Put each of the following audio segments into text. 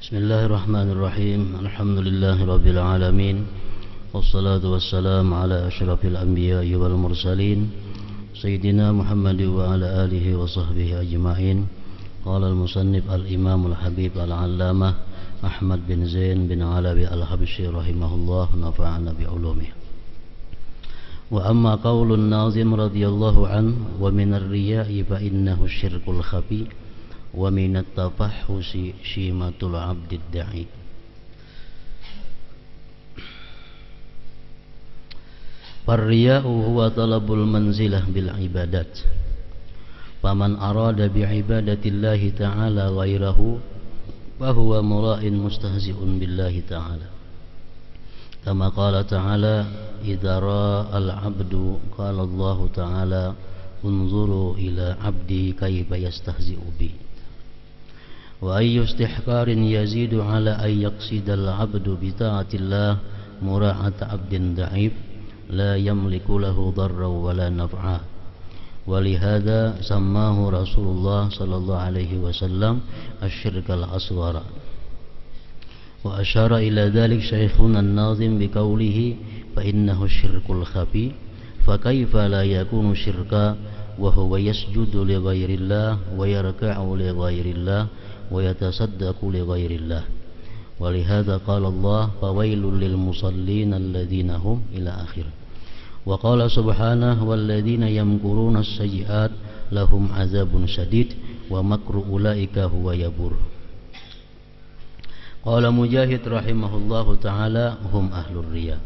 Bismillahirrahmanirrahim. Alhamdulillahirabbil alamin. Wassalatu wassalamu ala asyrafil anbiya'i wal mursalin Sayyidina Muhammad wa ala alihi wa sahbihi ajma'in. Qala al-musannif al-imam al-habib al-allamah Ahmad bin Zain bin Alawi al-Habsyi rahimahullah, nafa'ana bi'ulumih. Wa amma qaulun nazim radhiyallahu an wa minar riya'i fa innahu syirkul khafi wa minat tafahhusi syimatul abdid da'i. Farriya'u huwa talabul manzilah bil ibadat. Faman arada bi ibadatillahi ta'ala ghairahu fahuwa mura'in mustahzi'un billahi ta'ala. Kama qala ta'ala idza ra'al 'abdu qala Allah ta'ala unzuru ila 'abdi kayfa yastahzi'u bi. Wa ayyu istihqarin yazidu ala ay yaqsidal 'abdu bi ta'atillah mura'ata 'abdin da'if la yamliku lahu darra wa la naf'a. Walihada sammahu Rasulullah sallallahu alaihi wasallam asy-syirkal asghara. Wa asyara ila dhalik syekhuna an-nazim biqaulihi fa innahu syirkul khafi fa kaifa la yakunu syirka wa huwa yasjudu li ghairillah wa yarka'u li ghairillah wa yatasaddaqu li ghairillah. Walihada qala Allah fawailul lil musallin alladhina hum ila akhir. Wa qala subhanahu walladhina yamkuruna as-sayyi'at lahum azabun syadid wa makru ulaika huwa yabur. Qala Mujahid rahimahullahu ta'ala hum ahlur riya.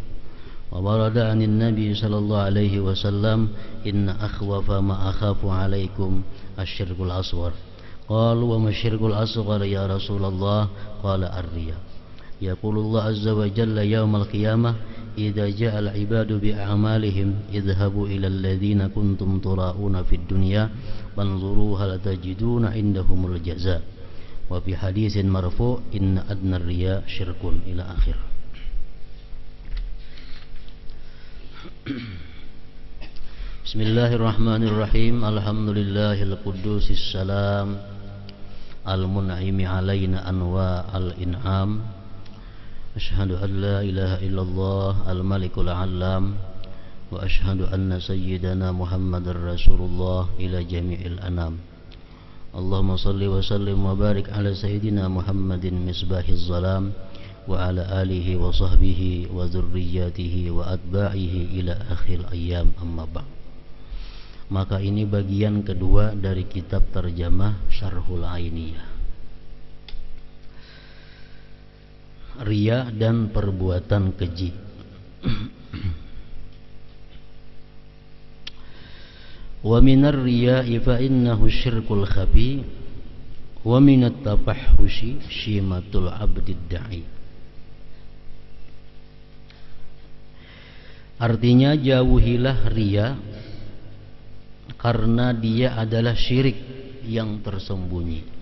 Wa warada 'anil nabi sallallahu alaihi wasallam inna akhwafa ma akhafu 'alaikum asy-syirkul asghar. Qalu wa ma syirkul asghar ya Rasulullah? Qala ar-riya. Yaqulullah azza wa jalla yaumal qiyamah idza ja'al ibadu bi a'malihim idhabu ila alladhina kuntum tura'una fid dunya fanzuru hal tajiduna indahumul jazaa. Wa fi hadisin marfu' inna adna riya syirkun ila akhir. Bismillahirrahmanirrahim. Alhamdulillahil quddusis salam al-mun'imi alaina anwa al-in'am. Asyhadu an la ilaha illallah al-malikul alam wa asyhadu anna sayyidana Muhammadar Rasulullah ila jami'il anam. Allahumma salli wa sallim wa barik ala sayyidina Muhammadin misbahiz zalam wa ala alihi wa sahbihi wa dzurriyyatihi wa atba'ihi ila akhir ayyam, amma ba'd. Maka ini bagian kedua dari kitab terjemah Syarhul Ainiyah. Riya dan perbuatan keji. Wa minar riya'i fa innahu syirkul khafi wa minat tafahhushi syimatul abdid da'i. Artinya jauhilah riya karena dia adalah syirik yang tersembunyi.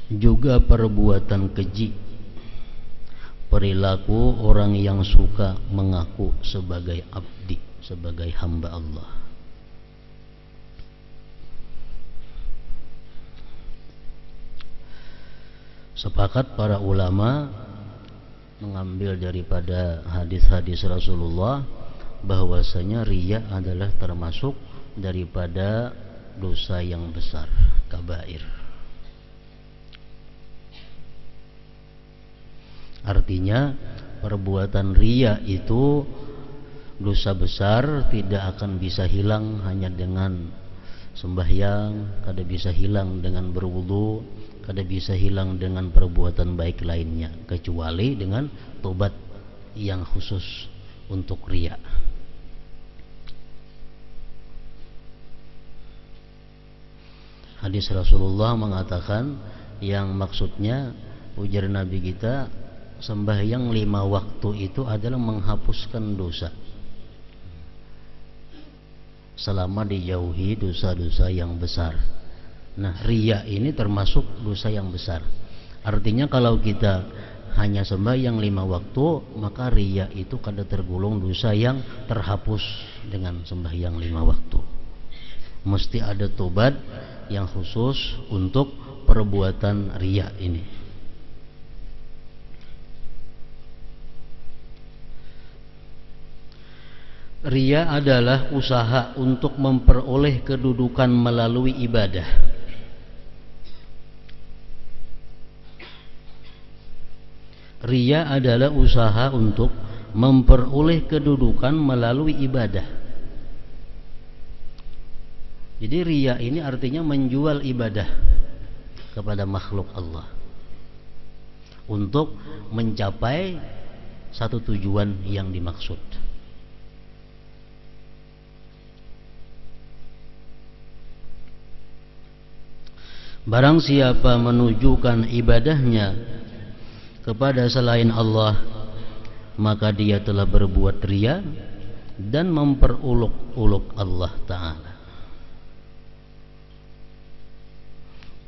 Juga perbuatan keji, perilaku orang yang suka mengaku sebagai abdi, sebagai hamba Allah. Sepakat para ulama mengambil daripada hadis-hadis Rasulullah bahwasanya riya adalah termasuk daripada dosa yang besar, kabair. Artinya perbuatan riya itu dosa besar, tidak akan bisa hilang hanya dengan sembahyang, kada bisa hilang dengan berwudu, kada bisa hilang dengan perbuatan baik lainnya, kecuali dengan tobat yang khusus untuk riya. Hadis Rasulullah mengatakan yang maksudnya, ujar Nabi kita, sembahyang 5 waktu itu adalah menghapuskan dosa selama dijauhi dosa-dosa yang besar. Nah, riya ini termasuk dosa yang besar. Artinya kalau kita hanya sembahyang 5 waktu, maka riya itu kada tergolong dosa yang terhapus dengan sembahyang 5 waktu. Mesti ada tobat, yang khusus untuk perbuatan riya ini. Riya adalah usaha untuk memperoleh kedudukan melalui ibadah. Riya adalah usaha untuk memperoleh kedudukan melalui ibadah. Jadi riya ini artinya menjual ibadah kepada makhluk Allah untuk mencapai satu tujuan yang dimaksud. Barang siapa menunjukkan ibadahnya kepada selain Allah, maka dia telah berbuat riya dan memperuluk-uluk Allah Ta'ala.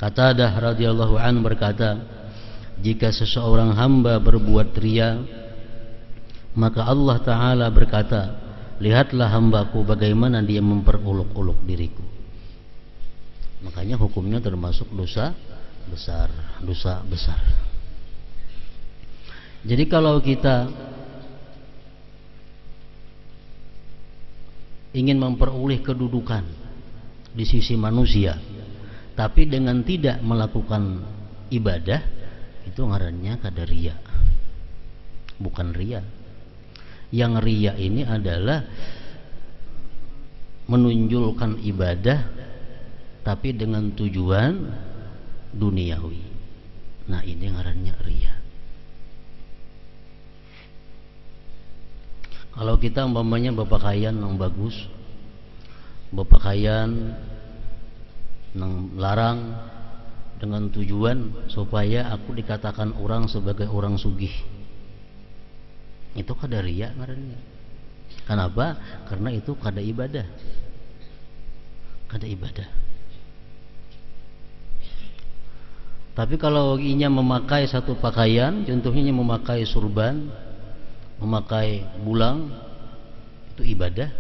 Qatadah radhiyallahu anhu berkata, jika seseorang hamba berbuat riya, maka Allah Ta'ala berkata, lihatlah hambaku bagaimana dia memperuluk-uluk diriku. Makanya hukumnya termasuk dosa besar, dosa besar. Jadi kalau kita ingin memperoleh kedudukan di sisi manusia, tapi dengan tidak melakukan ibadah, itu ngarannya kada riya. Bukan riya. Yang riya ini adalah menunjukkan ibadah tapi dengan tujuan duniawi. Nah, ini ngarannya riya. Kalau kita umpamanya berpakaian yang bagus, berpakaian yang larang dengan tujuan supaya aku dikatakan orang sebagai orang sugih, itu kada riya ngarannya. Kenapa? Karena itu kada ibadah. Kada ibadah. Tapi kalau inya memakai satu pakaian, contohnya memakai surban, memakai bulang, itu ibadah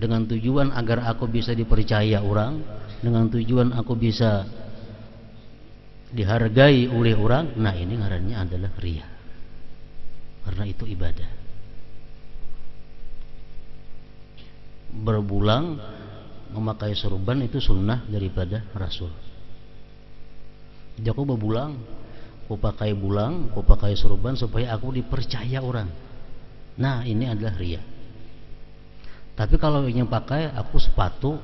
dengan tujuan agar aku bisa dipercaya orang, dengan tujuan aku bisa dihargai oleh orang. Nah, ini ngarannya adalah riya, karena itu ibadah. Berbulang, memakai surban itu sunnah daripada Rasul. Jadi aku berbulang, aku pakai bulang, aku pakai surban supaya aku dipercaya orang. Nah, ini adalah riya. Tapi kalau ingin pakai aku sepatu,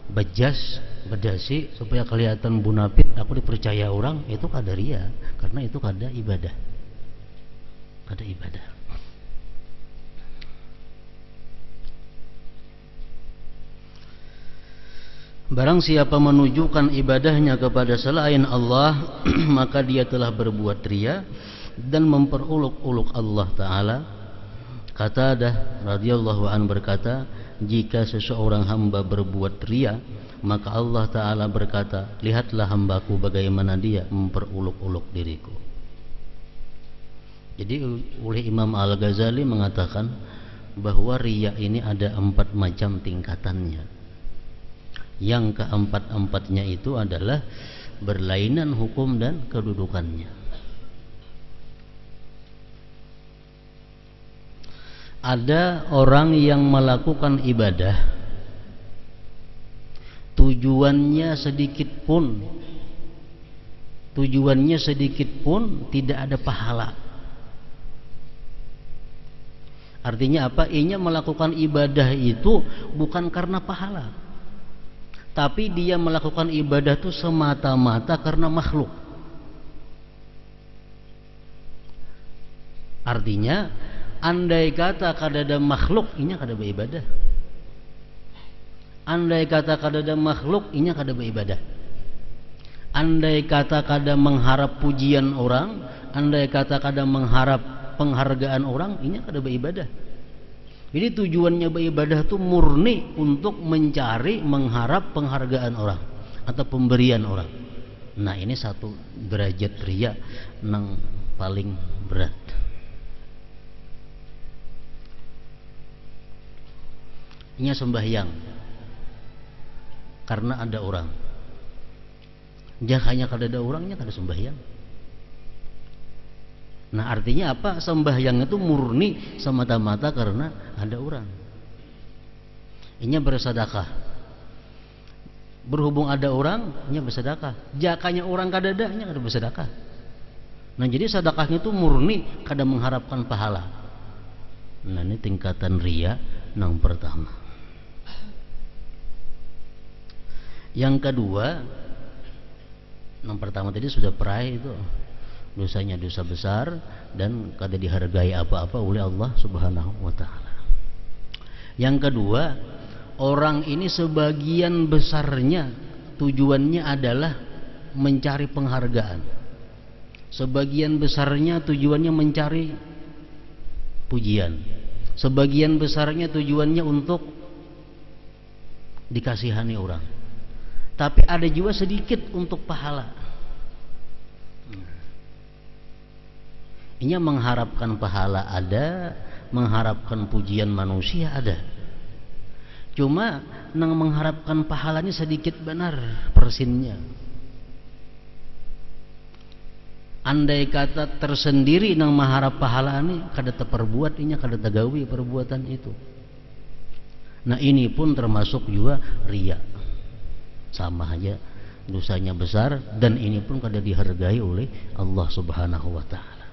bejas, bedasi supaya kelihatan bunapit, aku dipercaya orang, itu kada riya, karena itu kada ibadah. Kada ibadah. Barang siapa menunjukkan ibadahnya kepada selain Allah, maka dia telah berbuat riya dan memperuluk-uluk Allah Ta'ala. Qatadah radhiyallahu anhu berkata, jika seseorang hamba berbuat riya, maka Allah Ta'ala berkata, lihatlah hambaku bagaimana dia memperuluk-uluk diriku. Jadi oleh Imam Al-Ghazali mengatakan bahwa riya ini ada 4 macam tingkatannya. Yang keempat-empatnya itu adalah berlainan hukum dan kedudukannya. Ada orang yang melakukan ibadah, tujuannya sedikit pun tidak ada pahala. Artinya apa? Ia melakukan ibadah itu bukan karena pahala, tapi dia melakukan ibadah itu semata-mata karena makhluk. Artinya, andai kata kada ada makhluk, inya kada beribadah. Andai kata kada ada makhluk, inya kada beribadah. Andai kata kada mengharap pujian orang, andai kata kada mengharap penghargaan orang, inya kada beribadah. Jadi tujuannya beribadah itu murni untuk mencari, mengharap penghargaan orang atau pemberian orang. Nah, ini satu derajat riya yang paling berat. Ini sembahyang karena ada orang. Jakanya kada ada orangnya kada sembahyang. Nah artinya apa? Sembahyang itu murni semata-mata karena ada orang. Inya bersedekah. Berhubung ada orang, inya bersedekah. Jakanya orang kada ada, inya kada bersedekah. Nah jadi sedekahnya itu murni kada mengharapkan pahala. Nah ini tingkatan riya yang pertama. Yang kedua, yang pertama tadi sudah perai itu dosanya dosa besar dan kada dihargai apa-apa oleh Allah Subhanahu wa taala. Yang kedua, orang ini sebagian besarnya tujuannya adalah mencari penghargaan. Sebagian besarnya tujuannya mencari pujian. Sebagian besarnya tujuannya untuk dikasihani orang. Tapi ada juga sedikit untuk pahala. Ini mengharapkan pahala ada, mengharapkan pujian manusia ada. Cuma nang mengharapkan pahalanya sedikit benar persinnya. Andai kata tersendiri nang mengharap pahala ini kada terperbuat, inya kada tegawi perbuatan itu. Nah ini pun termasuk juga riya. Sama aja dosanya besar dan ini pun kada dihargai oleh Allah Subhanahu wa taala.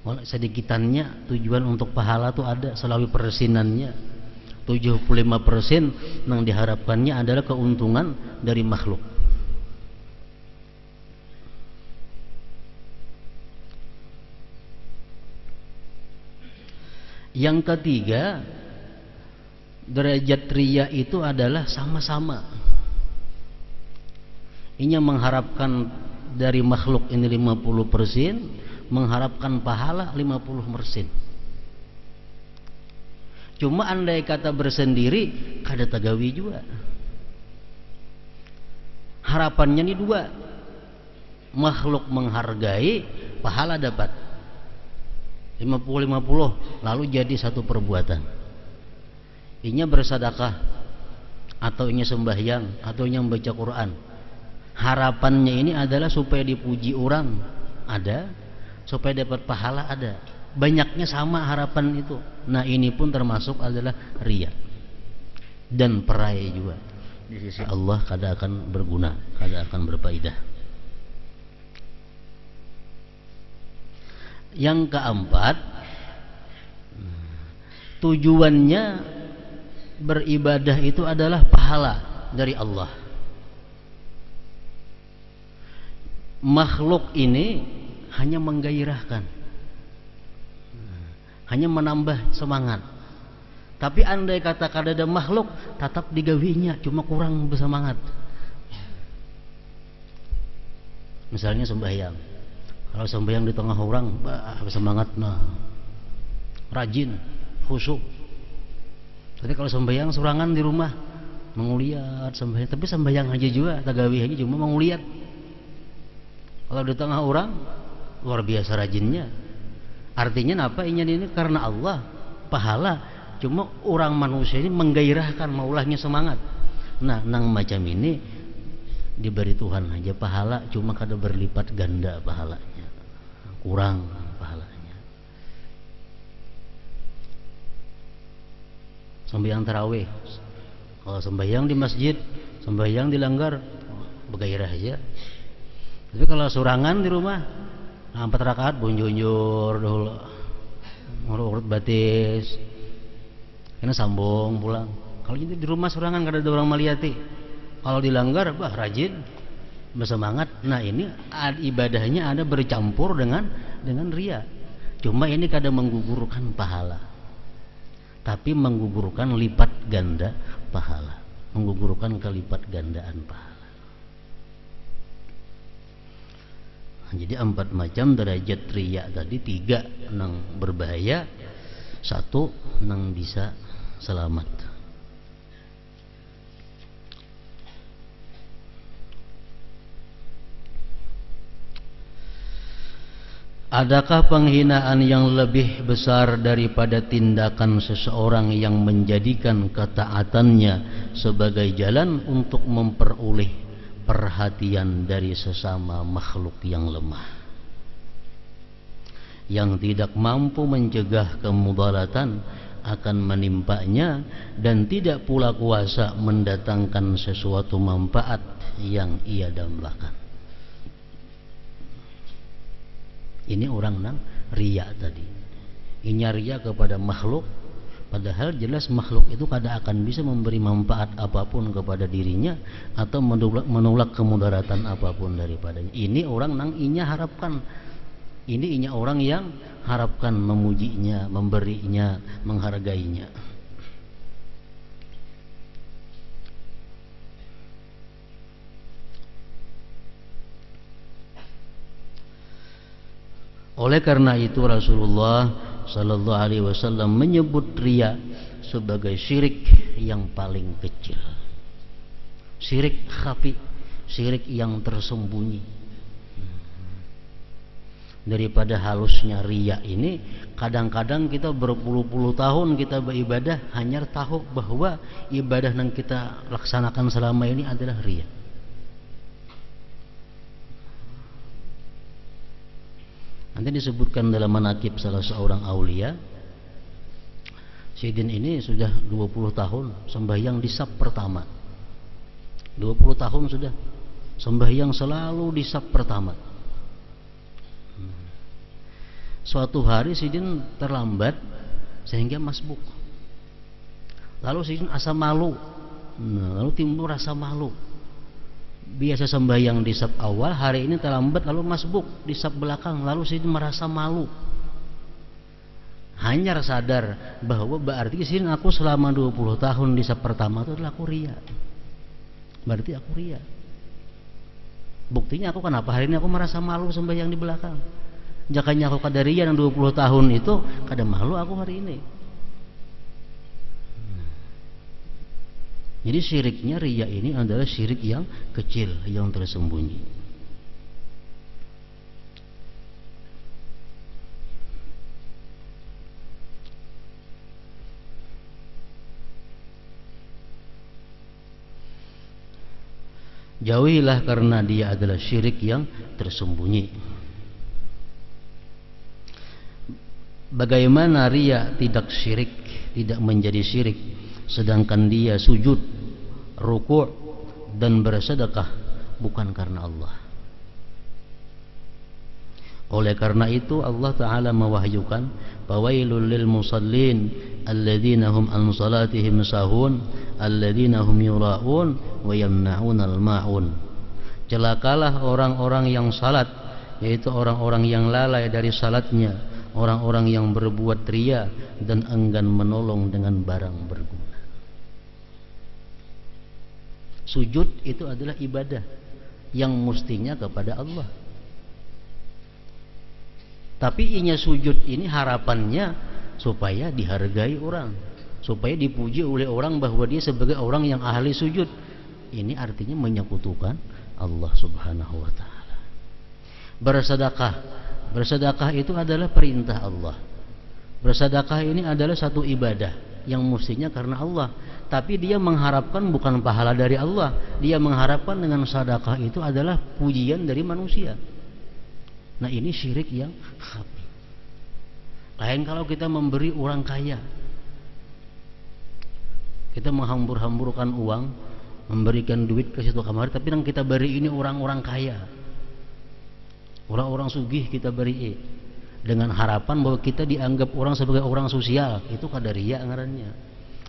Walau sedikitannya tujuan untuk pahala tuh ada selawi persinannya. 75% yang diharapkannya adalah keuntungan dari makhluk. Yang ketiga, derajat riya itu adalah sama-sama. Ini mengharapkan dari makhluk ini 50%, mengharapkan pahala 50%. Cuma andai kata bersendiri kada tagawi juga. Harapannya ini dua. Makhluk menghargai, pahala dapat 50-50, lalu jadi satu perbuatan. Inya bersedekah atau inya sembahyang atau inya membaca Quran. Harapannya ini adalah supaya dipuji orang ada, supaya dapat pahala ada. Banyaknya sama harapan itu. Nah ini pun termasuk adalah riya dan perai juga. Di sisi Allah kada akan berguna, kada akan berfaedah. Yang keempat, tujuannya beribadah itu adalah pahala dari Allah. Makhluk ini hanya menggairahkan, hanya menambah semangat. Tapi andai kata kada ada makhluk, tetap digawinya, cuma kurang bersemangat. Misalnya sembahyang. Kalau sembahyang di tengah orang, bersemangat, nah, rajin, khusyuk. Tapi kalau sembahyang sorangan di rumah, menguliat sembahyang. Tapi sembahyang aja juga, tagawi aja cuma menguliat. Kalau di tengah orang, luar biasa rajinnya. Artinya apa? Ini karena Allah pahala. Cuma orang manusia ini menggairahkan, maulahnya semangat. Nah, nang macam ini diberi Tuhan aja pahala, cuma kada berlipat ganda pahalanya, kurang pahalanya. Sembahyang tarawih, kalau sembahyang di masjid, sembahyang di langgar, bergairah aja. Tapi kalau surangan di rumah, 4 rakaat bunjur dulu, urut batis, kena sambung pulang. Kalau jadi di rumah surangan kada ada orang meliati. Kalau dilanggar, rajin, bersemangat. Nah ini ibadahnya ada bercampur dengan riya. Cuma ini kada menggugurkan pahala, tapi menggugurkan lipat ganda pahala, menggugurkan kelipat gandaan pahala. Jadi 4 macam derajat riya tadi, 3 nang berbahaya, 1 nang bisa selamat. Adakah penghinaan yang lebih besar daripada tindakan seseorang yang menjadikan ketaatannya sebagai jalan untuk memperoleh perhatian dari sesama makhluk yang lemah, yang tidak mampu mencegah kemudaratan akan menimpanya dan tidak pula kuasa mendatangkan sesuatu manfaat yang ia dambakan. Ini orang nang riya tadi. Inya riya kepada makhluk, padahal jelas makhluk itu kada akan bisa memberi manfaat apapun kepada dirinya atau menolak kemudaratan apapun daripadanya. Ini orang nang inya harapkan. Ini inya orang yang harapkan memujinya, memberinya, menghargainya. Oleh karena itu Rasulullah sallallahu alaihi wasallam menyebut riya sebagai syirik yang paling kecil. Syirik khafi, syirik yang tersembunyi. Daripada halusnya riya ini, kadang-kadang kita berpuluh-puluh tahun kita beribadah hanya tahu bahwa ibadah yang kita laksanakan selama ini adalah riya. Nanti disebutkan dalam manaqib salah seorang aulia, Sayyidin ini sudah 20 tahun sembahyang di saf pertama. 20 tahun sudah sembahyang selalu di saf pertama. Suatu hari Sayyidin terlambat sehingga masbuk. Lalu Sayyidin asa malu. Lalu timbul rasa malu. Biasa sembahyang di saf awal, hari ini terlambat lalu masbuk di saf belakang, lalu Sayyidin merasa malu. Hanya sadar bahwa berarti Sayyidin aku selama 20 tahun di saf pertama itu adalah aku riya. Berarti aku riya. Buktinya aku kenapa hari ini aku merasa malu sembahyang di belakang. Jakanya aku kada riya yang 20 tahun itu, kada malu aku hari ini. Jadi syiriknya riya ini adalah syirik yang kecil, yang tersembunyi. Jauhilah karena dia adalah syirik yang tersembunyi. Bagaimana riya tidak syirik, tidak menjadi syirik, sedangkan dia sujud, ruku' dan bersedekah bukan karena Allah. Oleh karena itu Allah Ta'ala mewahyukan, fawailul lil musallin alladzina hum an salatihim sahun alladzina hum yura'un wa yamna'unal ma'un. Celakalah orang-orang yang salat, yaitu orang-orang yang lalai dari salatnya, orang-orang yang berbuat riya dan enggan menolong dengan barang berguna. Sujud itu adalah ibadah yang mestinya kepada Allah. Tapi inya sujud ini harapannya supaya dihargai orang, supaya dipuji oleh orang bahwa dia sebagai orang yang ahli sujud. Ini artinya menyekutukan Allah Subhanahu wa taala. Bersedekah, bersedekah itu adalah perintah Allah. Bersedekah ini adalah satu ibadah yang mestinya karena Allah, tapi dia mengharapkan bukan pahala dari Allah. Dia mengharapkan dengan sedekah itu adalah pujian dari manusia. Nah, ini syirik yang khafi. Lain kalau kita memberi orang kaya, kita menghambur-hamburkan uang, memberikan duit ke situ kamar, tapi yang kita beri ini orang-orang kaya, orang-orang sugih kita beri, dengan harapan bahwa kita dianggap orang sebagai orang sosial. Itu kada riya ngarannya.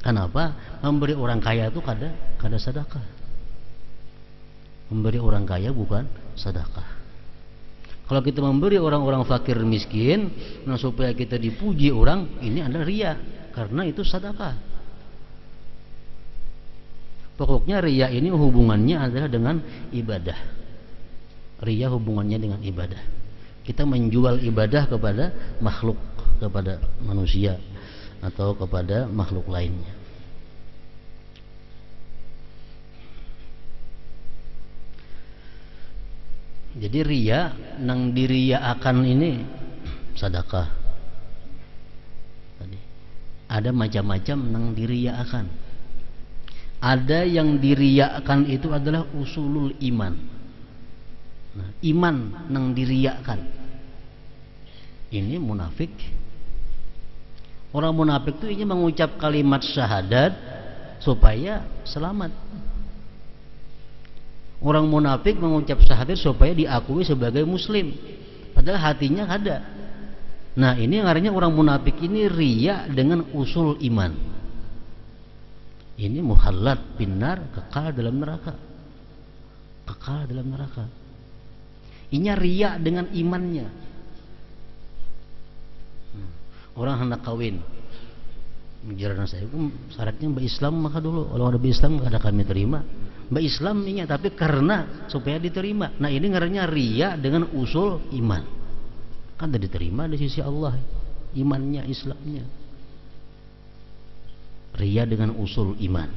Kenapa? Memberi orang kaya itu kada sedekah. Memberi orang kaya bukan sedekah. Kalau kita memberi orang-orang fakir miskin, nah supaya kita dipuji orang, ini adalah riya, karena itu sedekah. Pokoknya riya ini hubungannya adalah dengan ibadah. Riya hubungannya dengan ibadah. Kita menjual ibadah kepada makhluk, kepada manusia atau kepada makhluk lainnya. Jadi riya nang diriya akan ini sedekah tadi. Ada macam-macam nang diriyakan. Ada yang diriyakan itu adalah usulul iman. Nah, iman nang diriyakan. Ini munafik. Orang munafik itu ingin mengucap kalimat syahadat supaya selamat. Orang munafik mengucap syahadat supaya diakui sebagai muslim, padahal hatinya ada. Nah, ini ngarannya orang munafik ini riya dengan usul iman. Ini muhallat binar, kekal dalam neraka. Kekal dalam neraka. Ini riya dengan imannya. Orang hendak kawin, menjarana saya, syaratnya mbak Islam maka dulu. Kalau ada mbak Islam ada kami terima. Mbak Islam ini tapi karena supaya diterima. Nah, ini ngarannya riya dengan usul iman. Kan tidak diterima di sisi Allah imannya, Islamnya. Riya dengan usul iman.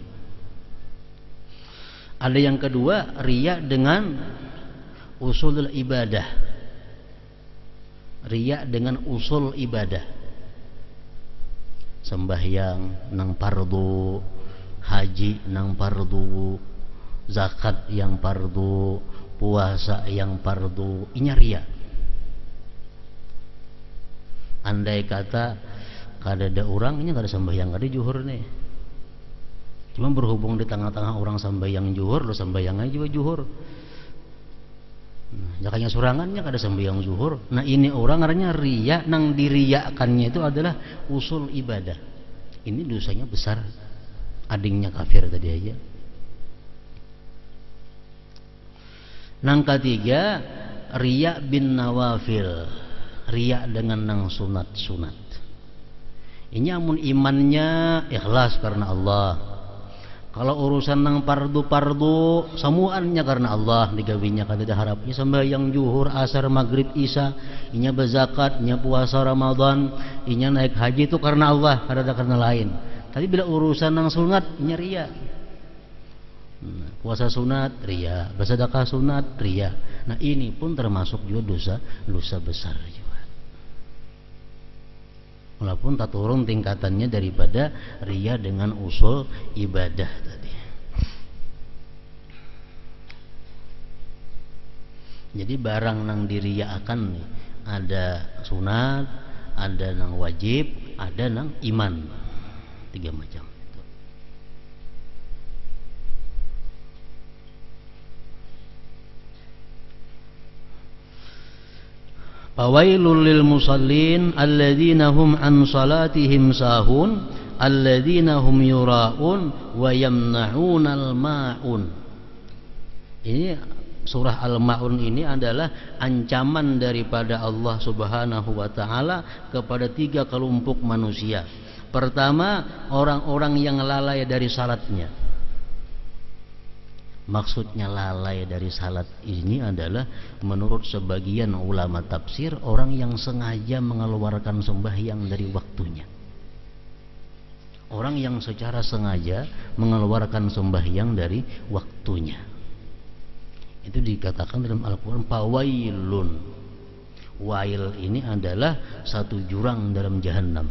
Ada yang kedua, riya dengan usul ibadah. Riya dengan usul ibadah. Sembahyang nang fardu, haji nang fardu, zakat yang fardu, puasa yang fardu. Ini riya. Andai kata kada ada orang, ini kada sembahyang, kada juhur nih. Cuma berhubung di tengah-tengah orang sembahyang juhur, lo sembahyangnya juga juhur. Nah, jakanya surangannya kada sembahyang zuhur. Nah, ini orang artinya riya, nang diriyakannya itu adalah usul ibadah. Ini dosanya besar. Adingnya kafir tadi aja. Nang ketiga, riya bin nawafil. Riya dengan nang sunat-sunat. Ini amun imannya ikhlas karena Allah. Kalau urusan nang pardu-pardu semuanya karena Allah, digawinya kada harapnya sembahyang zuhur, asar, maghrib, isya, inya berzakat, inya puasa Ramadan, inya naik haji itu karena Allah, kada ada karena lain. Tapi bila urusan nang sunat inya riya. Puasa sunat riya, bersedekah sunat riya. Nah, ini pun termasuk juga dosa besar juga. Walaupun tak turun tingkatannya daripada riya dengan usul ibadah tadi. Jadi barang nang diriyaakan nih, ada sunat, ada nang wajib, ada nang iman. 3 macam. Fawailul lil musallin alladzina hum an salatihim sahun alladzina hum yura'un wa yamna'unal ma'un. Ini surah Al-Ma'un ini adalah ancaman daripada Allah Subhanahu wa taala kepada 3 kelompok manusia. Pertama, orang-orang yang lalai dari salatnya. Maksudnya lalai dari salat ini adalah menurut sebagian ulama tafsir orang yang sengaja mengeluarkan sembahyang dari waktunya. Orang yang secara sengaja mengeluarkan sembahyang dari waktunya. Itu dikatakan dalam Al-Quran fawailun. Wail ini adalah satu jurang dalam jahanam.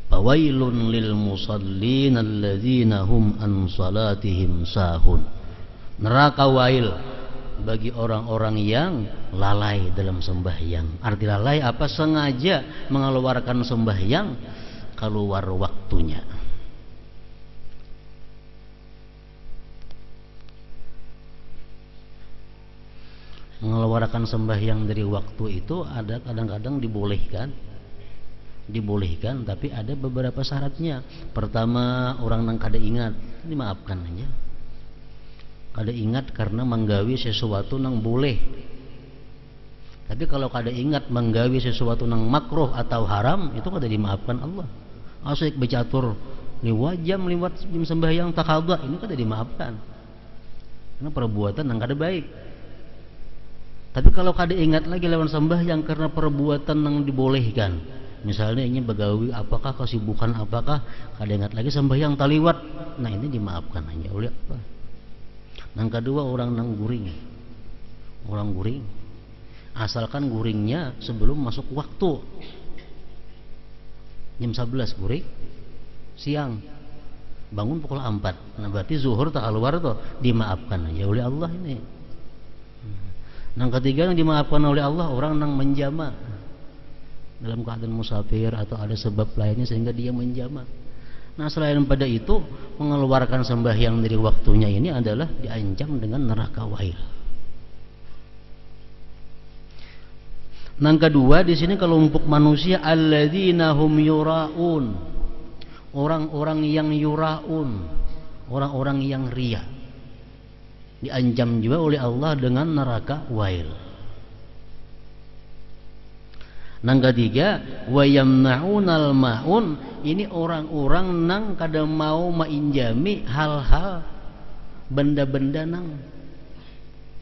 Fawailun lil musallin alladzina hum an salatihim sahun. Neraka wail bagi orang-orang yang lalai dalam sembahyang. Arti lalai apa? Sengaja mengeluarkan sembahyang keluar waktunya. Mengeluarkan sembahyang dari waktu itu ada kadang-kadang dibolehkan, tapi ada beberapa syaratnya. Pertama, orang nang kada ingat, dimaafkan aja. Kada ingat karena menggawi sesuatu nang boleh. Tapi kalau kada ingat menggawi sesuatu nang makruh atau haram, itu kada dimaafkan Allah. Asyik bercatur liwat jam sembahyang takabah, ini kada dimaafkan. Karena perbuatan nang kada baik. Tapi kalau kada ingat lagi lawan sembahyang karena perbuatan nang dibolehkan. Misalnya ini begawi apakah kesibukan apakah kada ingat lagi sembahyang taliwat. Nah, ini dimaafkan hanya oleh apa? Yang kedua, orang nang guring. Orang guring. asalkan guringnya sebelum masuk waktu. Jam 11 guring siang, bangun pukul 4, nah berarti zuhur tak keluar tuh, dimaafkan aja oleh Allah ini. Yang ketiga yang dimaafkan oleh Allah, orang yang menjama dalam keadaan musafir atau ada sebab lainnya sehingga dia menjama. Nah selain pada itu, mengeluarkan sembahyang dari waktunya ini adalah diancam dengan neraka wa'il. Yang kedua di sini kelompok manusia alladzina hum yuraun, orang-orang yang yuraun, orang-orang yang riya, diancam juga oleh Allah dengan neraka wa'il. Yang ketiga wa yamna'unal ma'un, ini orang-orang nang kada mau mainjami hal-hal benda-benda nang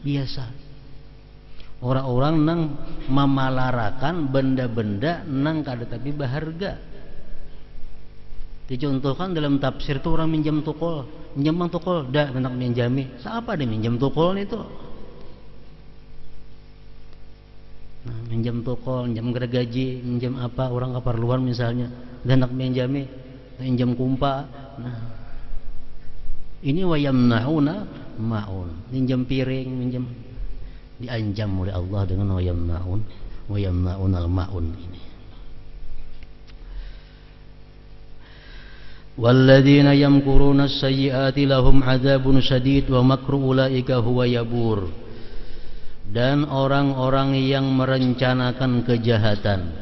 biasa. Orang-orang nang memalarakan benda-benda nang kada tapi berharga. Dicontohkan dalam tafsir itu orang minjam tukul, minjam bang tukul, dah hendak minjami. Siapa dia minjam tukul itu? Nah, minjam tukul, minjam gergaji, minjam apa orang keperluan misalnya, dah hendak minjami, minjam kumpa. Nah, ini wayamnauna maun, minjam piring, minjam, diancam oleh Allah dengan wayamnaunal maun ini. Walladzina yamkuruna as-sayyi'ati lahum 'adzabun syadid wa makru ulaika huwa yabur. Dan orang-orang yang merencanakan kejahatan,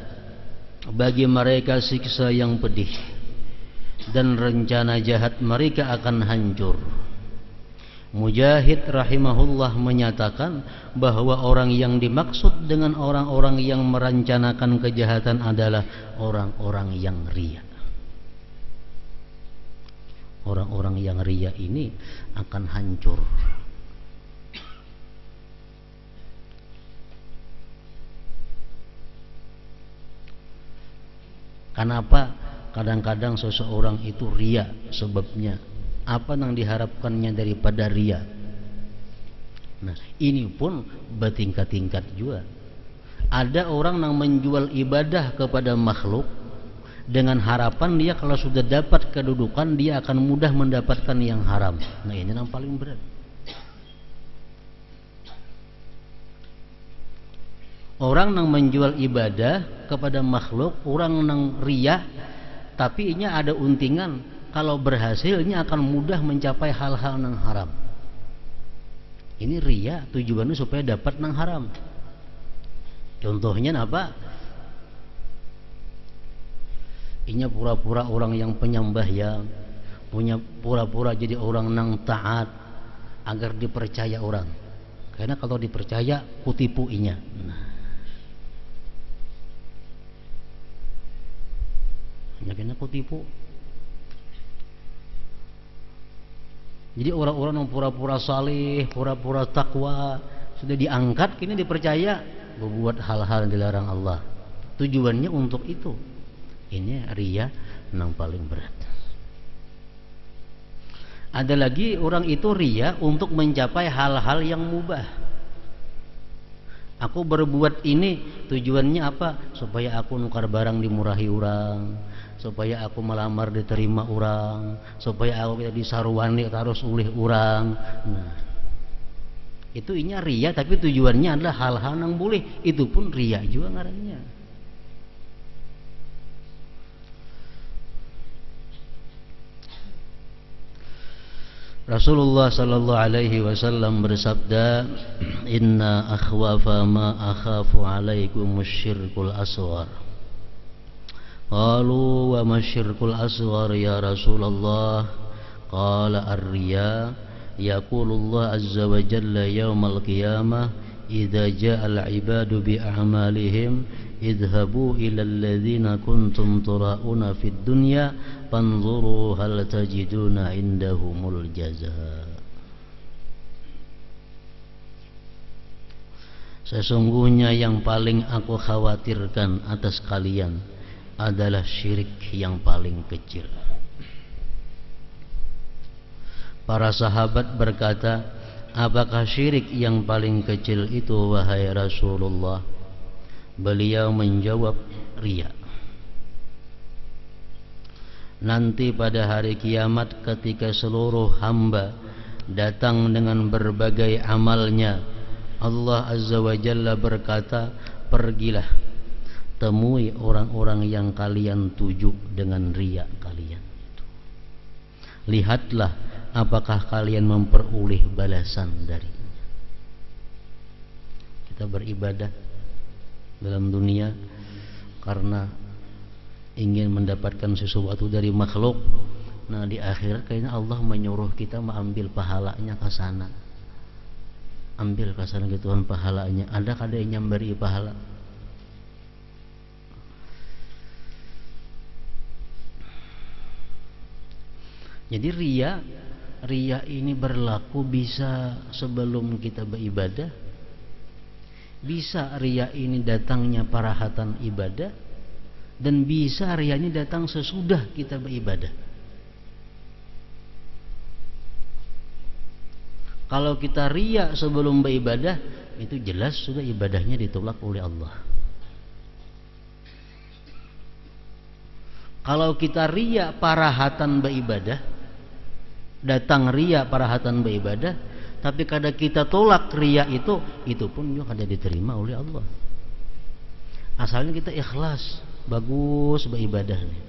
bagi mereka siksa yang pedih, dan rencana jahat mereka akan hancur. Mujahid rahimahullah menyatakan bahwa orang yang dimaksud dengan orang-orang yang merencanakan kejahatan adalah orang-orang yang riya. Orang-orang yang riya ini akan hancur. Kenapa kadang-kadang seseorang itu riya? Sebabnya apa yang diharapkannya daripada riya? Nah, ini pun bertingkat-tingkat juga. Ada orang yang menjual ibadah kepada makhluk dengan harapan dia kalau sudah dapat kedudukan dia akan mudah mendapatkan yang haram. Nah, ini yang paling berat. Orang yang menjual ibadah kepada makhluk, orang yang riya, tapi ini ada untingan, kalau berhasilnya akan mudah mencapai hal-hal yang haram. Ini riya, tujuannya supaya dapat yang haram. Contohnya apa? Ini pura-pura orang yang penyembah ya, punya pura-pura jadi orang yang taat agar dipercaya orang. Karena kalau dipercaya kutipu inya. Nah, kena kutipu. Jadi orang-orang yang pura-pura saleh, pura-pura takwa sudah diangkat, kini dipercaya berbuat hal-hal yang dilarang Allah. Tujuannya untuk itu. Ini riya yang paling berat. Ada lagi orang itu riya untuk mencapai hal-hal yang mubah. Aku berbuat ini tujuannya apa? Supaya aku nukar barang dimurahi orang, supaya aku melamar diterima orang, supaya aku bisa disarwani terus oleh orang. Nah, itu inya riya, tapi tujuannya adalah hal-hal yang boleh. Itu pun riya juga ngarannya. Rasulullah sallallahu alaihi wasallam bersabda, "Inna akhwafa ma akhafu alaikum syirkul asghar." Qalu wa ma syirkul asghar ya Rasulullah? Qala ar-riya. Yaqulullah azza wa jalla yaumal qiyamah, "Idza ja'al 'ibadu bi a'malihim idhabu ila alladhina kuntum tura'una fid dunya fanzuru hal tajiduna indahumul jazaa." Sesungguhnya yang paling aku khawatirkan atas kalian adalah syirik yang paling kecil. Para sahabat berkata, apakah syirik yang paling kecil itu wahai Rasulullah? Beliau menjawab, riya. Nanti pada hari kiamat ketika seluruh hamba datang dengan berbagai amalnya, Allah Azza wa Jalla berkata, pergilah temui orang-orang yang kalian tuju dengan riya kalian. Lihatlah apakah kalian memperoleh balasan darinya. Kita beribadah dalam dunia karena ingin mendapatkan sesuatu dari makhluk. Nah, di akhirat kayaknya Allah menyuruh kita mengambil pahalanya ke sana. Ambil ke sana ke Tuhan pahalanya. Ada yang memberi pahala? Jadi riya ini berlaku bisa sebelum kita beribadah, bisa riya ini datangnya parahatan ibadah, dan bisa riya ini datang sesudah kita beribadah. Kalau kita riya sebelum beribadah, itu jelas sudah ibadahnya ditolak oleh Allah. Kalau kita riya parahatan beribadah, datang riya parahatan beribadah, tapi kadang kita tolak riya itu pun juga kada diterima oleh Allah. Asalnya kita ikhlas, bagus beribadah nih.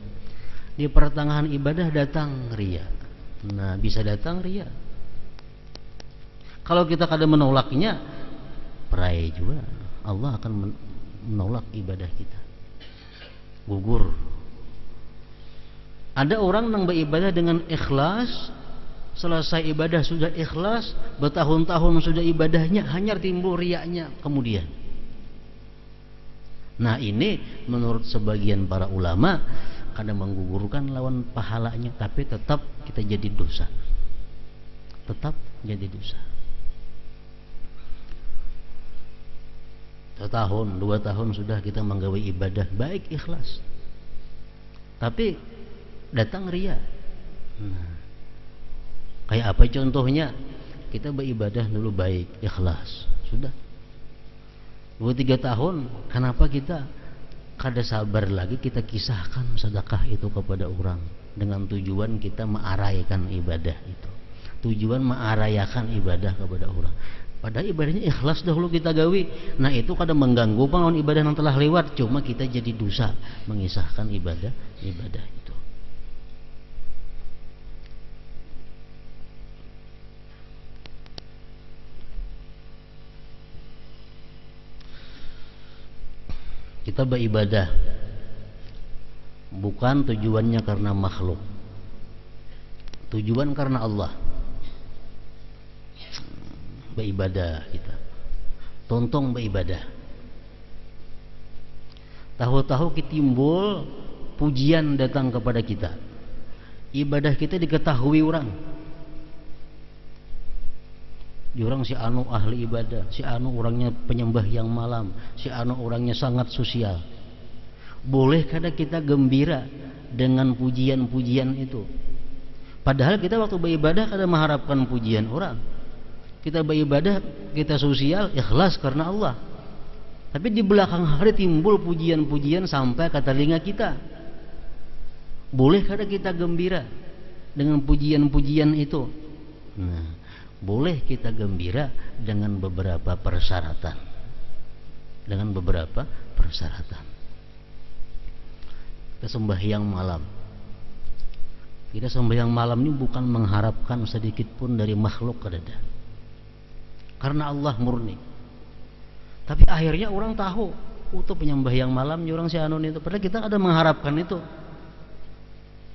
Di pertengahan ibadah datang riya. Nah, bisa datang riya. Kalau kita kadang menolaknya, perai juga, Allah akan menolak ibadah kita. Gugur. Ada orang yang beribadah dengan ikhlas, selesai ibadah sudah ikhlas, bertahun-tahun sudah ibadahnya, hanya timbul riyanya kemudian. Nah, ini menurut sebagian para ulama kadang menggugurkan lawan pahalanya, tapi tetap kita jadi dosa. Tetap jadi dosa. Setahun, 2 tahun sudah kita menggawe ibadah baik ikhlas, tapi datang riya. Nah, kayak apa contohnya? Kita beribadah dulu baik ikhlas, sudah 2-3 tahun, kenapa kita kada sabar lagi kita kisahkan sedekah itu kepada orang dengan tujuan kita mengarahkan ibadah itu, tujuan mengarahkan ibadah kepada orang. Padahal ibadahnya ikhlas dahulu kita gawi. Nah, itu kadang mengganggu pengawan ibadah yang telah lewat. Cuma kita jadi dosa mengisahkan ibadah itu. Kita beribadah bukan tujuannya karena makhluk, tujuan karena Allah. Beribadah kita, tontong beribadah. Tahu-tahu timbul pujian datang kepada kita, ibadah kita diketahui orang. Orang si anu ahli ibadah, si anu orangnya penyembah yang malam, si anu orangnya sangat sosial. Boleh kada kita gembira dengan pujian-pujian itu? Padahal kita waktu beribadah kada mengharapkan pujian orang. Kita beribadah, kita sosial, ikhlas karena Allah. Tapi di belakang hari timbul pujian-pujian sampai ke telinga kita. Boleh kada kita gembira dengan pujian-pujian itu? Nah, boleh kita gembira dengan beberapa persyaratan. Dengan beberapa persyaratan. Kita sembahyang malam. Kita sembahyang malam ini bukan mengharapkan sedikit pun dari makhluk kada. Karena Allah murni. Tapi akhirnya orang tahu itu penyembah yang malam orang si anu itu. Padahal kita ada mengharapkan itu.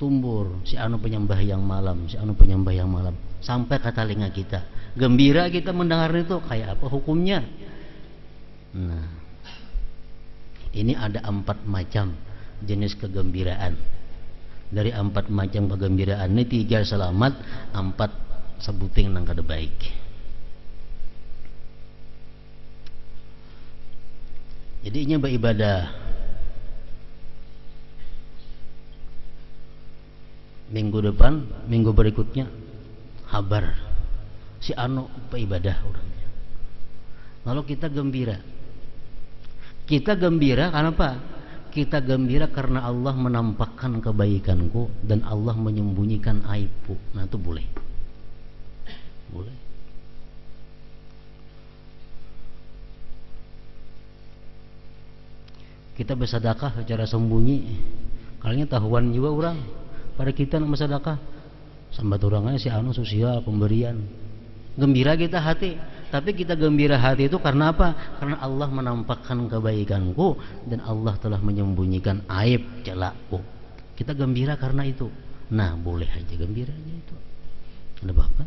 Tumbur si anu penyembah yang malam, si anu penyembah yang malam, sampai ke telinga kita. Gembira kita mendengar itu, kayak apa hukumnya? Nah, ini ada 4 macam jenis kegembiraan. Dari 4 macam kegembiraan ini 3 selamat, 4 sebuting nang kada baik. Jadi ini beribadah. Minggu depan, minggu berikutnya, kabar si anu ibadah orangnya. Lalu kita gembira. Kita gembira karena apa? Kita gembira karena Allah menampakkan kebaikanku dan Allah menyembunyikan aibku. Nah itu boleh. Boleh. Kita bersedekah secara sembunyi, kalinya tahuan juga orang. Pada kita nak bersedekah, sambat orangnya si anu sosial pemberian. Gembira kita hati, tapi kita gembira hati itu karena apa? Karena Allah menampakkan kebaikanku dan Allah telah menyembunyikan aib celakku. Kita gembira karena itu. Nah boleh aja gembira aja itu. Ada apa?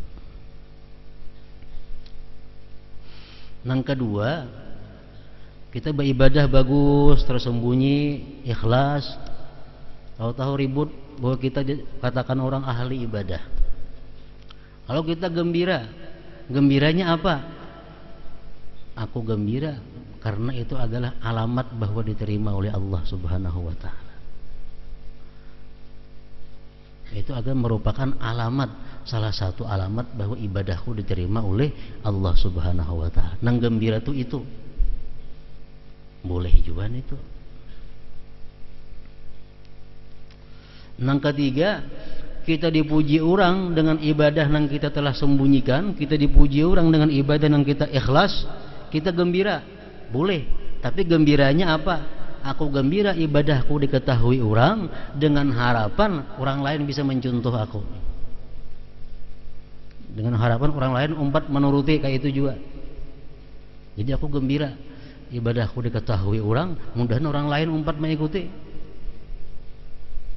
Yang kedua, kita beribadah bagus, tersembunyi, ikhlas. Tahu-tahu ribut bahwa kita katakan orang ahli ibadah. Kalau kita gembira, gembiranya apa? Aku gembira karena itu adalah alamat bahwa diterima oleh Allah Subhanahu wa taala. Itu akan merupakan alamat, salah satu alamat bahwa ibadahku diterima oleh Allah Subhanahu wa taala. Nang gembira itu boleh juga itu. Yang ketiga, kita dipuji orang dengan ibadah yang kita telah sembunyikan. Kita dipuji orang dengan ibadah yang kita ikhlas. Kita gembira, boleh. Tapi gembiranya apa? Aku gembira ibadahku diketahui orang dengan harapan orang lain bisa mencontoh aku. Dengan harapan orang lain umpat menuruti kayak itu juga. Jadi aku gembira ibadahku diketahui orang, mudahan orang lain umpat mengikuti.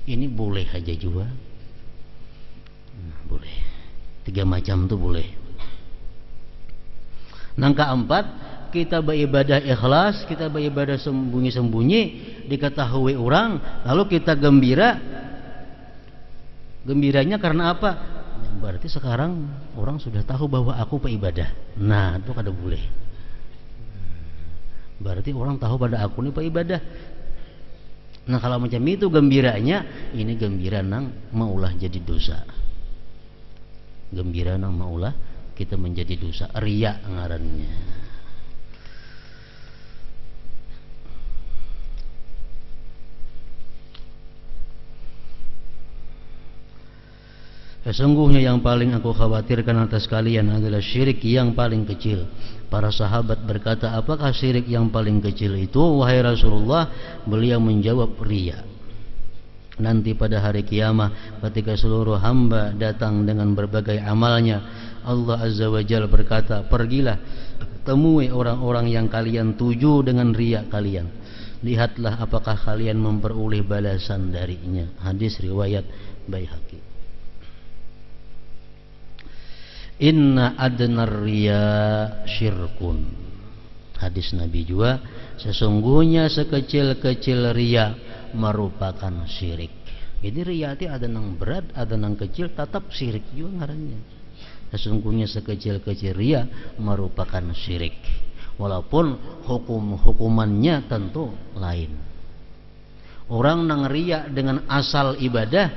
Ini boleh aja juga. Boleh. 3 macam tuh boleh. Yang keempat, kita beribadah ikhlas, kita beribadah sembunyi-sembunyi, diketahui orang, lalu kita gembira. Gembiranya karena apa? Berarti sekarang orang sudah tahu bahwa aku beribadah. Nah, itu kada boleh. Berarti orang tahu pada aku ini ibadah. Nah kalau macam itu gembiranya, ini gembira nang maulah jadi dosa. Gembira nang maulah kita menjadi dosa. Riya ngarannya. Sesungguhnya yang paling aku khawatirkan atas kalian adalah syirik yang paling kecil. Para sahabat berkata, apakah syirik yang paling kecil itu? Wahai Rasulullah, beliau menjawab, riya. Nanti pada hari kiamat, ketika seluruh hamba datang dengan berbagai amalnya, Allah Azza wa Jalla berkata, pergilah, temui orang-orang yang kalian tuju dengan riya kalian. Lihatlah apakah kalian memperoleh balasan darinya. Hadis riwayat Baihaqi. Inna adnar riya syirkun. Hadis Nabi juga, sesungguhnya sekecil-kecil riya merupakan syirik. Jadi riya itu ada yang berat, ada yang kecil, tetap syirik juga ngarannya. Sesungguhnya sekecil-kecil riya merupakan syirik. Walaupun hukumannya tentu lain. Orang nang riya dengan asal ibadah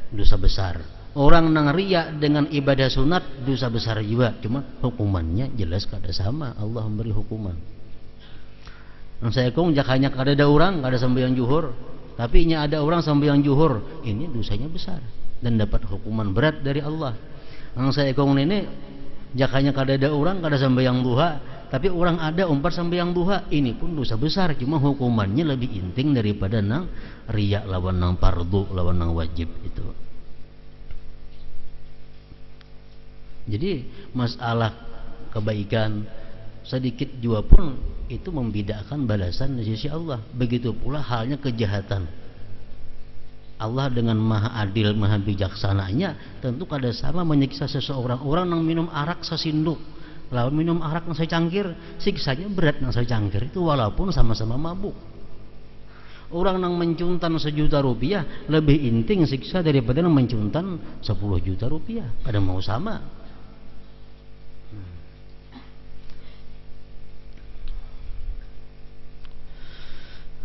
dosa besar. Orang nang riya dengan ibadah sunat dosa besar juga. Cuma hukumannya jelas kada sama. Allah memberi hukuman. Nang saya kong jakanya kada ada orang kada sembahyang juhur, tapi nya ada orang sembahyang juhur, ini dosanya besar dan dapat hukuman berat dari Allah. Nang saya kong ini jakanya kada ada orang kada sembahyang duha, tapi orang ada umpat sembahyang duha, ini pun dosa besar. Cuma hukumannya lebih inting daripada nang riya lawan nang fardu lawan nang wajib itu. Jadi masalah kebaikan sedikit juga pun itu membedakan balasan di sisi Allah. Begitu pula halnya kejahatan. Allah dengan maha adil, maha bijaksananya tentu kada sama menyiksa seseorang. Orang yang minum arak sesinduk, lawan minum arak yang secangkir, siksanya berat yang secangkir itu walaupun sama-sama mabuk. Orang yang mencuntan 1 juta rupiah lebih inting siksa daripada yang mencuntan 10 juta rupiah. Kada mau sama.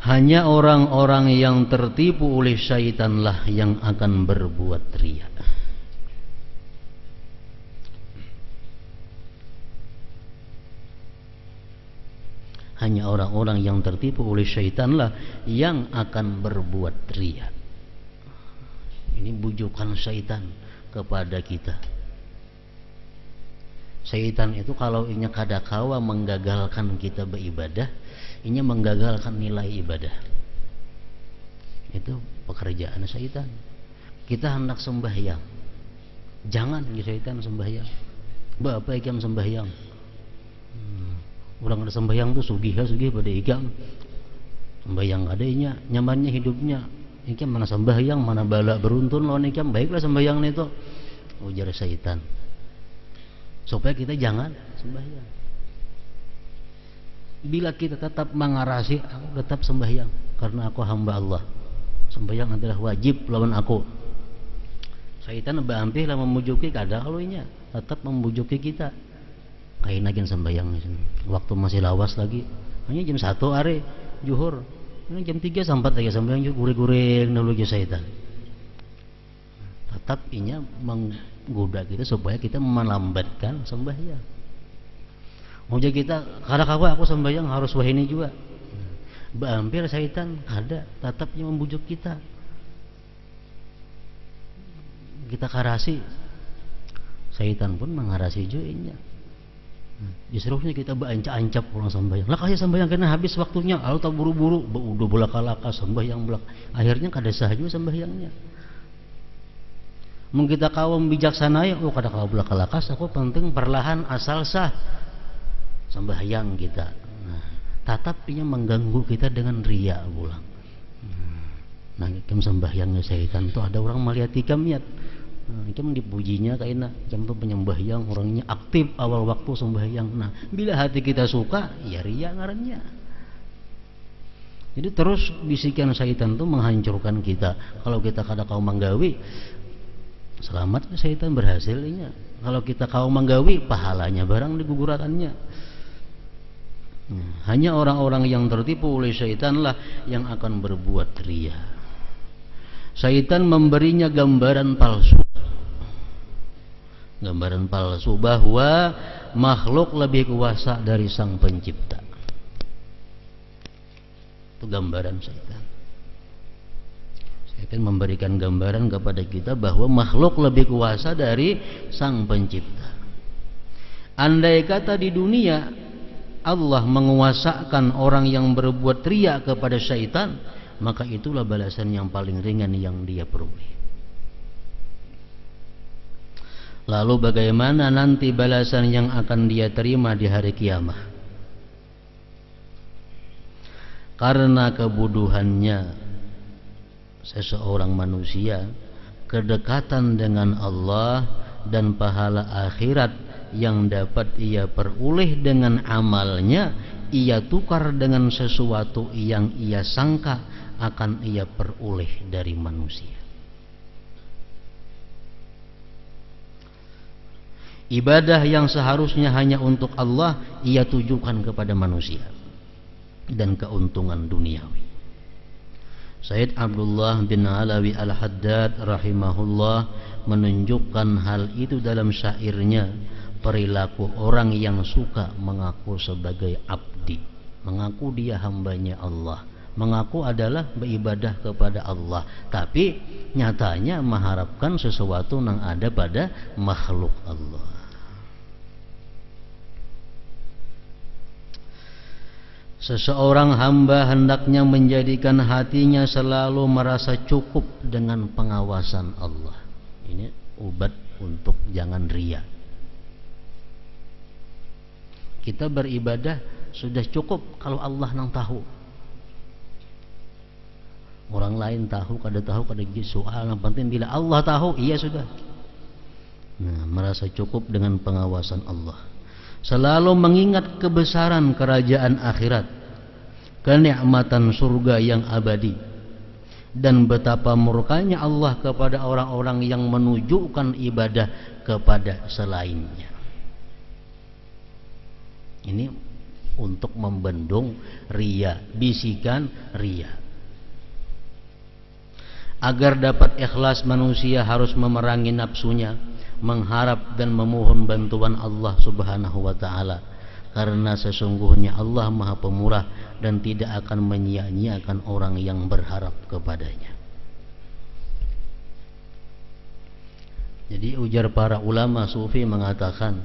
Hanya orang-orang yang tertipu oleh syaitanlah yang akan berbuat riya. Hanya orang-orang yang tertipu oleh syaitanlah yang akan berbuat riya. Ini bujukan syaitan kepada kita. Syaitan itu kalau inya kadakawa menggagalkan kita beribadah, inya menggagalkan nilai ibadah. Itu pekerjaan syaitan. Kita hendak sembahyang, jangan syaitan sembahyang. Bapak ikam sembahyang. Orang ada sembahyang tuh sugih pada ikam. Sembahyang adanya, nyamannya hidupnya. Ikam mana sembahyang, mana bala beruntun lawan ikam. Baiklah sembahyang itu. Ujar syaitan. Supaya kita jangan sembahyang. Bila kita tetap mengarasi, aku tetap sembahyang karena aku hamba Allah. Sembahyang adalah wajib lawan aku. Syaitan bahampir lah memujuki kada kalunya, tetap membujuki kita. Kain lagi sembahyang waktu masih lawas lagi. Hanya jam 1 are zuhur. Ini jam 3 sampai lagi sembahyang juga guring dulu ke syaitan. Tetap inya menggoda kita supaya kita melambatkan sembahyang. Mau kita kadang-kadang aku sembahyang harus wahini juga. Hampir syaitan ada tetapnya membujuk kita. Kita karasi, syaitan pun mengarasi juga. Justru kita ancap-ancap orang sembahyang. Lah kasih sembahyang kena habis waktunya. Lalu tak buru-buru, udah bolak-balik sembahyang belak. Akhirnya kada sah juga sembahyangnya. Mungkin kita kaum bijaksana ya, kada kau belak-balik. Aku penting perlahan asal sah sembahyang kita. Nah, tatapinya mengganggu kita dengan riya pulang. Nah, ikam sembahyangnya syaitan tuh ada orang melihat ikam niat. Ikam dipujinya kaina ikam tuh penyembahyang, orangnya aktif awal waktu sembahyang. Nah, bila hati kita suka, ya riya ngarannya. Jadi terus bisikan syaitan tuh menghancurkan kita. Kalau kita kada kau manggawi, selamat syaitan berhasilnya. Kalau kita kau manggawi, pahalanya barang digugurakannya. Hanya orang-orang yang tertipu oleh syaitanlah yang akan berbuat riya. Syaitan memberinya gambaran palsu. Gambaran palsu bahwa makhluk lebih kuasa dari sang pencipta. Itu gambaran syaitan. Syaitan memberikan gambaran kepada kita bahwa makhluk lebih kuasa dari sang pencipta. Andai kata di dunia Allah menguasakan orang yang berbuat riya kepada syaitan, maka itulah balasan yang paling ringan yang dia peroleh. Lalu bagaimana nanti balasan yang akan dia terima di hari kiamat? Karena kebodohannya seseorang manusia, kedekatan dengan Allah dan pahala akhirat yang dapat ia peroleh dengan amalnya, ia tukar dengan sesuatu yang ia sangka akan ia peroleh dari manusia. Ibadah yang seharusnya hanya untuk Allah, ia tujukan kepada manusia dan keuntungan duniawi. Sayyid Abdullah bin Alawi Al-Haddad rahimahullah menunjukkan hal itu dalam syairnya, perilaku orang yang suka mengaku sebagai abdi, mengaku dia hambanya Allah, mengaku adalah beribadah kepada Allah, tapi nyatanya mengharapkan sesuatu yang ada pada makhluk Allah. Seseorang hamba hendaknya menjadikan hatinya selalu merasa cukup dengan pengawasan Allah. Ini obat untuk jangan riya. Kita beribadah sudah cukup kalau Allah nang tahu. Orang lain tahu, kada soal, yang penting bila Allah tahu, iya sudah. Nah, merasa cukup dengan pengawasan Allah. Selalu mengingat kebesaran kerajaan akhirat, kenikmatan surga yang abadi, dan betapa murkanya Allah kepada orang-orang yang menunjukkan ibadah kepada selainnya. Ini untuk membendung riya, bisikan riya. Agar dapat ikhlas, manusia harus memerangi nafsunya, mengharap dan memohon bantuan Allah Subhanahu wa ta'ala. karena sesungguhnya Allah Maha Pemurah dan tidak akan menyia-nyiakan orang yang berharap kepadanya. Jadi ujar para ulama sufi mengatakan,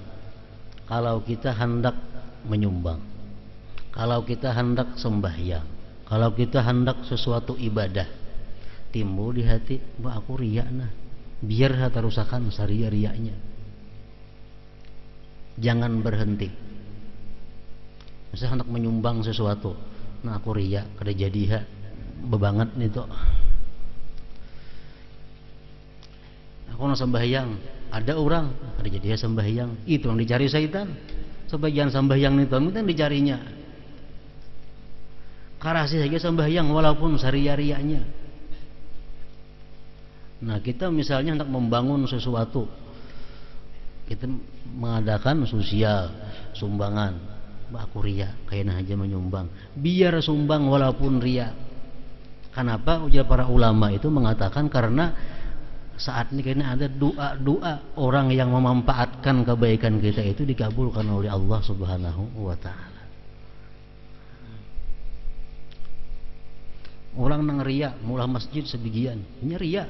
kalau kita hendak menyumbang, kalau kita hendak sembahyang, kalau kita hendak sesuatu ibadah, timbul di hati, bah aku riak nah, biar hata rusakan saria riaknya. Jangan berhenti. Misalnya hendak menyumbang sesuatu, nah aku riak, kada jadi ha, bebanget nih tuh. Aku nak sembahyang, ada orang ada jadi sembahyang, itu yang dicari syaitan. Sebagian sembahyang itu yang dicarinya. Karasi saja sembahyang walaupun saria-riaknya. Nah kita misalnya hendak membangun sesuatu, kita mengadakan sosial, sumbangan, aku ria, kayaknya aja menyumbang, biar sumbang walaupun ria. Kenapa? Ujar para ulama itu mengatakan karena saat ini kayaknya ada doa-doa orang yang memanfaatkan kebaikan kita itu dikabulkan oleh Allah Subhanahu wa ta'ala. Orang nang ria mulah masjid sebagian, ini ria.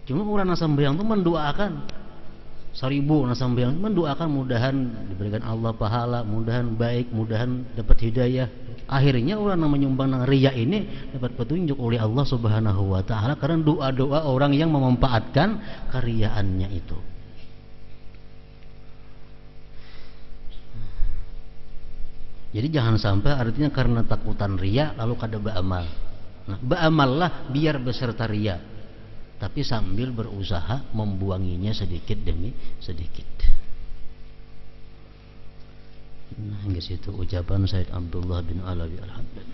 Cuma orang nang sembahyang itu mendoakan 1000 nang sembahyang mendoakan mudahan diberikan Allah pahala, mudahan baik, mudahan dapat hidayah. Akhirnya orang yang menyumbang nang ria ini dapat petunjuk oleh Allah Subhanahu wa ta'ala karena doa-doa orang yang memanfaatkan karyaannya itu. Jadi jangan sampai artinya karena takutan ria lalu kada beramal. Nah, beramallah biar beserta ria, tapi sambil berusaha membuanginya sedikit demi sedikit. Nah, hingga situ ucapan Sayyid Abdullah bin Alawi Al-Haddad.